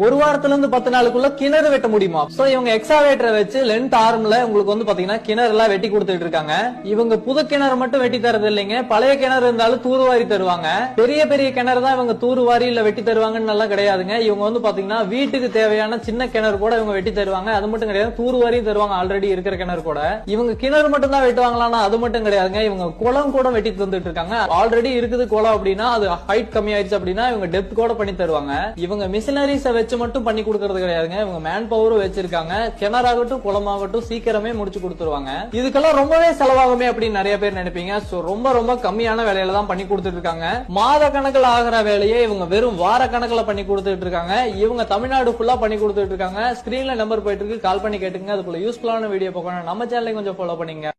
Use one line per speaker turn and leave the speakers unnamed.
ஒரு வாரத்துல இருந்து 10 நாளுக்குள்ள கிணறு வெட்ட முடியுமா? சோ இவங்க எக்ஸாவேட்டரை வச்சு லென்த் ஆர்ம்ல உங்களுக்கு வந்து பாத்தீங்கன்னா கிணறு எல்லாம் வெட்டி கொடுத்துட்டு இருக்காங்க. இவங்க புது கிணறு மட்டும் வெட்டி தரது இல்லைங்க, பழைய கிணறு இருந்தாலும் தூர்வாரி தருவாங்க. பெரிய பெரிய கிணறு தான் இவங்க தூர்வாரி இல்ல வெட்டி தருவாங்கன்னு எல்லாம் கிடையாதுங்க. இவங்க வந்து பாத்தீங்கன்னா வீட்டுக்கு தேவையான சின்ன கிணறு கூட இவங்க வெட்டி தருவாங்க. அது மட்டும் கிடையாது, தூர்வாரியும் தருவாங்க ஆல்ரெடி இருக்கிற கிணறு கூட. இவங்க கிணறு மட்டும் தான் வெட்டுவாங்களான்னா அது மட்டும் கிடையாதுங்க. இவங்க குளம் கூட வெட்டி தந்துட்டு இருக்காங்க. ஆல்ரெடி இருக்குது குளம் அப்படின்னா அது ஹைட் கம்மி ஆயிடுச்சு அப்படின்னா இவங்க டெப்த் கூட பண்ணி தருவாங்க. இவங்க மிஷினரிஸ வச்சு மட்டும் பண்ணி கொடுக்கறது கிடையாதுங்க, இவங்க மேன் பவரும் வச்சிருக்காங்க. கிணறாகட்டும் குளமாகட்டும் சீக்கிரமே முடிச்சு கொடுத்துருவாங்க. இதுக்கெல்லாம் ரொம்பவே செலவாகுமே அப்படின்னு நிறைய பேர் நினைப்பீங்க. சோ ரொம்ப ரொம்ப கம்மியான வேலையில தான் பண்ணி கொடுத்துட்டு இருக்காங்க. மாத கணக்கில் ஆகிற வேலையை இவங்க வெறும் வார கணக்கில் பண்ணி கொடுத்துட்டு இருக்காங்க. இவங்க தமிழ்நாடு ஃபுல்லா பண்ணி கொடுத்துட்டு இருக்காங்க. ஸ்கிரீன்ல நம்பர் போயிட்டு இருக்கு, கால் பண்ணி கேட்டுங்க. அதுக்குள்ள யூஸ்ஃபுல்லான வீடியோ பார்க்கணும் நம்ம சேனலை கொஞ்சம் ஃபாலோ பண்ணீங்க.